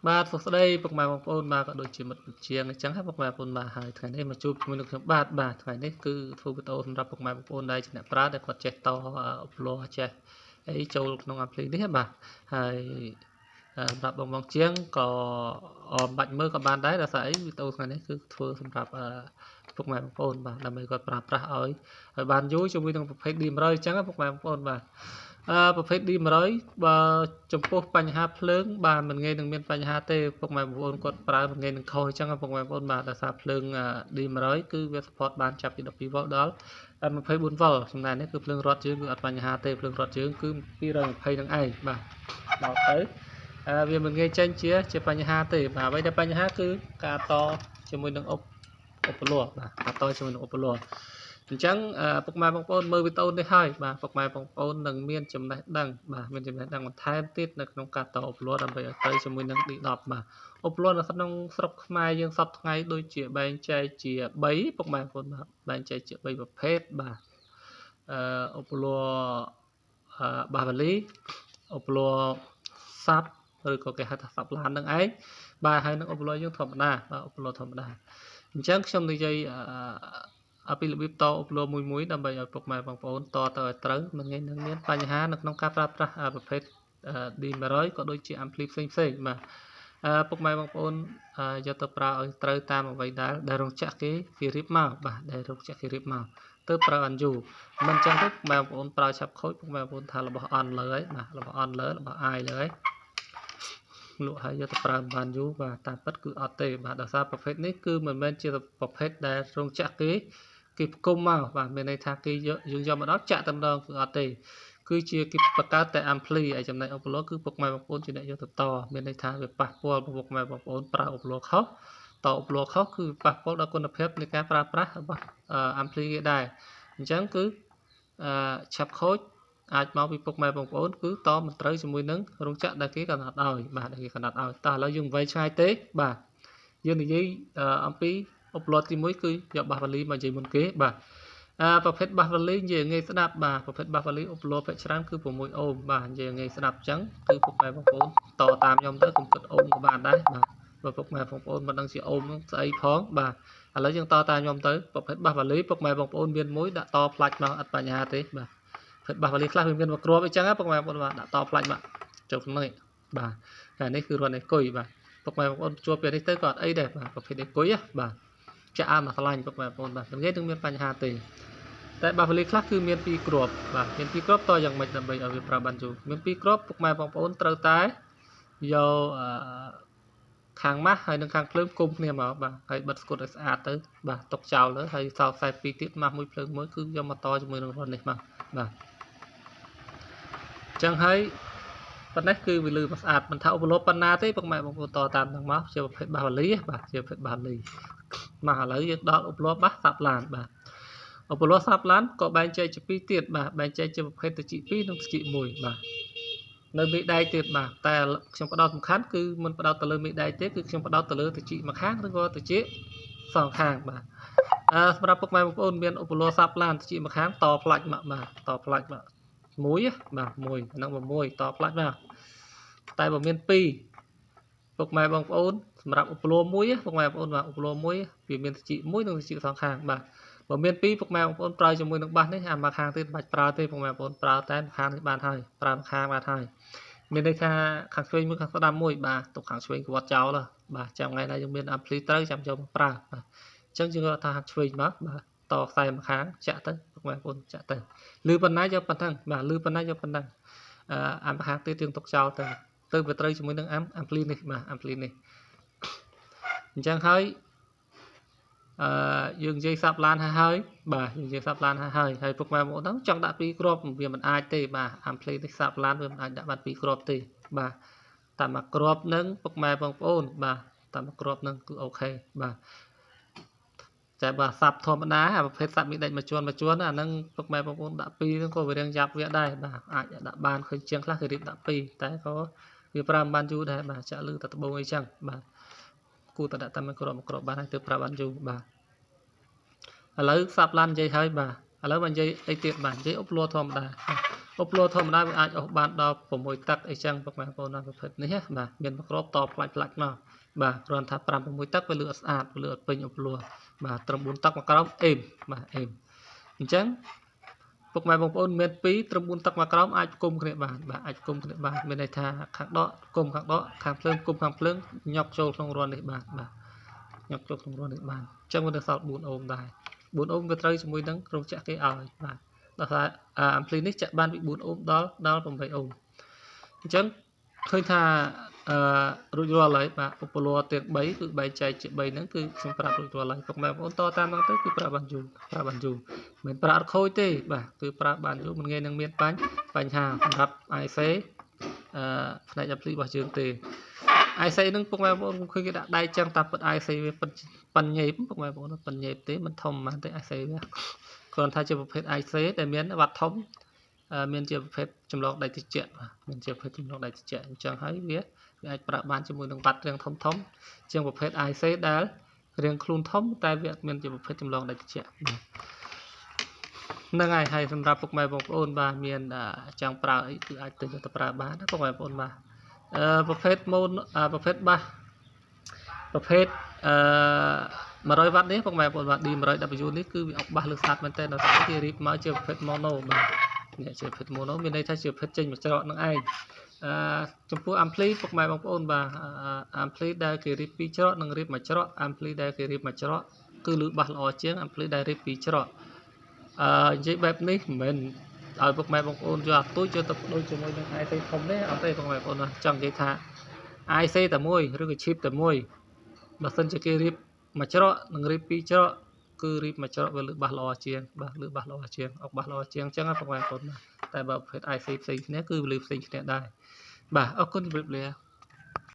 បាទសួស្តីពុកម៉ែបងប្អូនបាទក៏ដូចជាមិត្តជាងអញ្ចឹងហើយពុកម៉ែបងប្អូនបាទហើយថ្ងៃនេះមកជួបជាមួយនឹងខ្ញុំបាទថ្ងៃនេះគឺធ្វើវីដេអូសម្រាប់ពុកម៉ែបងប្អូនដែលជាអ្នកប្រើដែលគាត់ចេះតឧបលោះចេះអីចូលក្នុង appli នេះបាទហើយសម្រាប់បងជាងក៏បាច់មើលក៏បានដែរដោយសារអីវីដេអូថ្ងៃនេះគឺធ្វើសម្រាប់ពុកម៉ែបងប្អូនបាទដើម្បីគាត់ប្រើប្រាស់ឲ្យបានយូរជាមួយនឹងប្រភេទ D100 អញ្ចឹងពុកម៉ែបងប្អូនបាទប្រភេទ D100 បើចំពោះបញ្ហាភ្លើងបាទមិនងាយនឹងមានបញ្ហាទេពុកម៉ែបងប្អូនគាត់ប្រើមិនងាយនឹងខុសអញ្ចឹងពុកម៉ែបងប្អូនបាទដោយសារភ្លើង D100 គឺវា support បានចាប់ពី 12V ដល់ 24V ចំណែកនេះគឺភ្លើងរត់ជើងគឺអត់បញ្ហាទេភ្លើងរត់ជើងគឺ220នឹងឯងបាទដល់ទៅវាមិនងាយចេញជាបញ្ហាទេបាទអ្វីដែលបញ្ហាគឺការតជាមួយនឹងឧបលោះបាទការតជាមួយនឹងឧបលោះអញ្ចឹងពុកម៉ែបងប្អូនមើលវីដេអូនេះហើយបាទពុកម៉ែបងប្អូននឹងមានចំណេះដឹងបាទមានចំណេះដឹងបន្ថែមទៀតនៅក្នុងការតឧបលោះដើម្បីឲ្យទៅជាមួយនឹង D10 បាទឧបលោះនៅក្នុងស្រុកខ្មែរយើងសពថ្ងៃដូចជាបែងចែកជា3ពុកម៉ែបងប្អូនបាទបែងចែកជា3ប្រភេទបាទឧបលោះបាវលីឧបលោះសាប់ឬក៏គេហៅថាសាប់ឡាននឹងឯងបាទហើយនឹងឧបលោះយើងធម្មតាបាទឧបលោះធម្មតាអញ្ចឹងខ្ញុំនិយាយពីរបៀបតឧបលោះមួយដើម្បីឲ្យពុកម៉ែបងប្អូនតទៅឲ្យត្រូវមិនងាយនឹងមានបញ្ហានៅក្នុងការប្រើប្រាស់ប្រភេទ D100 ក៏ដូចជា ampli ផ្សេងបាទពុកម៉ែបងប្អូនយកទៅប្រើឲ្យត្រូវតាមអ្វីដែលរោងចក្រគេរៀបមកបាទដែលរោងចក្រគេរៀបមកទៅប្រើអនយូមិនចឹងទេបងប្អូនប្រើឆាប់ខូចពុកម៉ែបងប្អូនថារបស់អនលើហើយបាទរបស់អនលើរបស់អាយលើហើយលក់ហើយយកទៅប្រើបានយូរបាទតាមពិតគឺអត់ទេបាទដោយសារប្រភេទនេះគឺមិនមែនជាប្រភេទដែលរោងចក្រគេផ្គុំមកបាទមានន័យថាគេយើងយកមកដល់ចាក់តែម្ដងគឺអត់ទេគឺជាគេបង្កើតតែ ampli ហើយចំណែកឧបលោះគឺពុកម៉ែបងប្អូនជាអ្នកយកទៅតមានន័យថាវាប៉ះពាល់ពុកម៉ែបងប្អូនប្រើឧបលោះខុសតឧបលោះខុសគឺប៉ះពាល់ដល់គុណភាពនៃការប្រើប្រាស់របស់ ampli គេដែរអញ្ចឹងគឺឆាប់ខូចអាចមកពីពុកម៉ែបងប្អូនគឺតមិនត្រូវជាមួយនឹងរោងចក្រដែលគេកំណត់ឲ្យបាទដែលគេកំណត់ឲ្យតោះឥឡូវយើងវែងឆ្ងាយទេបាទយើងនិយាយអំពីឧបលោះទី1គឺយកបាសវ៉ាលីមកនិយាយមុនគេបាទប្រភេទបាសវ៉ាលីនិយាយងាយស្ដាប់បាទប្រភេទបាសវ៉ាលីឧបលោះភាគច្រើនគឺ6អូមបាទនិយាយងាយស្ដាប់អញ្ចឹងគឺពុកម៉ែបងប្អូនតតាមខ្ញុំទៅកុំគិតអូមក៏បានដែរបាទបើពុកម៉ែបងប្អូនមិនដឹងជាអូមនោះស្អីផងបាទឥឡូវយើងតតាមខ្ញុំទៅប្រភេទបាសវ៉ាលីពុកម៉ែបងប្អូនមានមួយដាក់តផ្លាច់មកអត់បញ្ហាទេបាទប្រភេទបាសវ៉ាលីខ្លះវាមានមួយគ្រាប់អញ្ចឹងពុកម៉ែបងប្អូនបាទដាក់តផ្លាច់មកចូលក្នុងនេះបាទហើយនេះគឺរត់នេះគុយបាទពុកម៉ែបងប្អូនជួបពេលនេះទៅក៏អត់អីដែរបាទប្រភេទនេះគុយបាទចាក់អាមកឆ្លាញ់ពុកម៉ែបងប្អូនបាទមិនងាយនឹងមានបញ្ហាទេតែបាសវ៉ាលីខ្លះគឺមាន2គ្រាប់បាទមាន2គ្រាប់តយ៉ាងម៉េចដើម្បីឲ្យវាប្រើបានយូរមាន2គ្រាប់ពុកម៉ែបងប្អូនត្រូវតែយកខាងម៉ាស់ហើយនិងខាងភ្លើងគុំគ្នាមកបាទហើយបិទស្គត់ឲ្យស្អាតទៅបាទទុកចោលទៅហើយសោខ្សែ2ទៀតម៉ាស់មួយភ្លើងមួយគឺយកមកតជាមួយនឹងរត់នេះមកបាទអញ្ចឹងហើយប៉ុណ្ណេះគឺវាលឺមកស្អាតមិនថាឧបលោះប៉ុណ្ណាទេពុកម៉ែបងប្អូនតតាមនឹងមកជាប្រភេទបាសវ៉ាលីបាទជាប្រភេទបាសវ៉ាលីមកឥឡូវយើងដល់ឧបលោះបាសសាប់ឡានបាទឧបលោះសាប់ឡានក៏បែងចែកជា2ទៀតបាទបែងចែកជាប្រភេទត្រចៀក2និងត្រចៀក1បាទនៅមេដែកទៀតបាទតែខ្ញុំផ្ដោតសំខាន់គឺមិនផ្ដោតទៅលើមេដែកទេគឺខ្ញុំផ្ដោតទៅលើត្រចៀកមួយខាងឬក៏ត្រចៀកសងខាងបាទសម្រាប់ពុកម៉ែបងប្អូនមានឧបលោះសាប់ឡានត្រចៀកមួយខាងតផ្លាច់មកបាទតផ្លាច់មកមួយបាទមួយហ្នឹងមួយតផ្លាច់មកតែបើមាន2ពុកម៉ែបងប្អូនសម្រាប់ឧបលោះមួយពុកម៉ែបងប្អូនបាទឧបលោះមួយវាមានត្រចៀកមួយនិងត្រចៀកសងខាងបាទបើមាន2ពុកម៉ែបងប្អូនប្រើជាមួយនឹងបាសនេះអាមកខាងទៀតមិនបាច់ប្រើទេពុកម៉ែបងប្អូនប្រើតែខាងនេះបានហើយប្រើខាងបានហើយមានន័យថាខាងឆ្វេងមួយខាងស្ដាំមួយបាទទុកខាងឆ្វេងគឺវត្តចោលបាទចាំថ្ងៃណាយើងមាន ampli ត្រូវចាំយកមកប្រើបាទអញ្ចឹងយើងថាខាងឆ្វេងមកបាទតខ្សែមកខាងចាក់ទៅពុកម៉ែបងប្អូនចាក់ទៅលឺប៉ុណ្ណាយកប៉ុណ្ណឹងបាទលឺប៉ុណ្ណាយកប៉ុណ្ណឹងអាមកខាងទៀតយើងទុកចោលទៅវាត្រូវជាមួយនឹង ampli នេះបាទ ampli នេះអញ្ចឹងហើយយើងនិយាយសាប់ឡានហើយបាទយើងនិយាយសាប់ឡានហើយពុកម៉ែបងប្អូនចង់ដាក់2គ្រាប់វាមិនអាចទេបាទ ampli នេះសាប់ឡានវាមិនអាចដាក់បាន2គ្រាប់ទេបាទតែមួយគ្រាប់នឹងពុកម៉ែបងប្អូនបាទតែមួយគ្រាប់នឹងគឺអូខេបាទតែបើសាប់ធម្មតាប្រភេទសាប់មីដេចមួយជាន់អាហ្នឹងពុកម៉ែបងប្អូនដាក់2ហ្នឹងក៏វារៀងយ៉ាប់វាដែរបាទអាចដាក់បានឃើញជាងខ្លះគេរៀបដាក់2តែក៏វាប្រើមិនបានយូរដែរបាទចាក់លឺតែដបងអីចឹងបាទគួរតែដាក់តែមួយគ្រាប់បានហើយទើបប្រើបានយូរបាទឥឡូវសាប់ឡាននិយាយហើយបាទឥឡូវមកនិយាយអីទៀតបាទនិយាយឧបលោះធម្មតា ốp lô thơm đá với ai ốp ban đo của môi tắc ấy chăng bậc mẹ con làm phật này bà miền bắc rộp to plạch nó bà còn tháp pram của môi tắc với lửa sạt với lửa pin ốp lô bà trầm bốn tắc mà cao êm bà êm chăng bậc mẹ con miền pí trầm bốn tắc mà cao ai cùng cái bà ai cùng cái bà miền này tha khắc đó cùng khắc đó khang phơn nhọc trâu trong ròn đấy bà nhọc trâu trong ròn đấy bà chăng mình được sọt bốn ôm đài bốn ôm cái tray cho môi nắng rong chặt cái ỏi bà đó là ampli này chặt ban bị bốn ôm đó bằng bảy ôm chấn khơi thà rủi ro lấy bà popolo tiền bấy cứ bay chạy chạy bay nó cứ xong pra rủi ro lấy còn mà ôn to tam nó tới cứ pra bàn dù mình pra khôi tê bà cứ pra bàn dù mình nghe năng miên bánh hà gặp ai xế này nhập lý bảo trường tiền ai xây nâng bông mai bốn khi đã đai trang tập vật ai xây về phần nhịp bông mai bốn phần nhịp tế mình thông mà tới ai xây còn thay cho một phép ai xây để miễn vật thống miễn chưa phép chăm lo đại thực chuyện miễn chưa phép chăm lo đại thực chuyện chẳng thấy biết ai bạc ban cho mùi đồng bát riêng thống trong một phép ai xây đã riêng khuôn thống tại việc miễn chưa phép chăm lo đại thực chuyện nâng ai hayសម្រាប់ពុកម៉ែបងប្អូនបាទមានចង់ប្រើអីគឺអាចទៅប្រើបានណាពុកម៉ែបងប្អូនបាទប្រភេទម៉ូនប្រភេទបាសប្រភេទ100 វ៉ាត់នេះពុកម៉ែបងប្អូនបាទ D100W នេះគឺវាអុកបាសលើស្អាតមែនតើដល់តែគេរៀបមកជាប្រភេទ mono បាទនេះជាប្រភេទ mono មានន័យថាជាប្រភេទចេញមួយច្រកនឹងឯងចំពោះ ampli ពុកម៉ែបងប្អូនបាទ ampli ដែលគេរៀបពីរច្រកនិងរៀបមួយច្រក ampli ដែលគេរៀបមួយច្រកគឺលឺបាសល្អជាង ampli ដែលរៀបពីរច្រកនិយាយបែបនេះមិនមែនឲ្យពុកម៉ែបងប្អូនយកអាទូចយកទៅដូចជាមួយនឹង IC ធំទេអត់ទេពុកម៉ែបងប្អូនចង់និយាយថា IC តែមួយឬក៏ chip តែមួយបើសិនជាគេរៀបមួយច្រកនិងរៀបពីរច្រកគឺរៀបមួយច្រកវាលឺបាសល្អជាងបាទលឺបាសល្អជាងអុកបាសល្អជាងអញ្ចឹងណាពុកម៉ែបងប្អូនតែបើប្រភេទ IC ផ្សេងគ្នាគឺវាលឺផ្សេងគ្នាដែរបាទអរគុណជម្រាបលា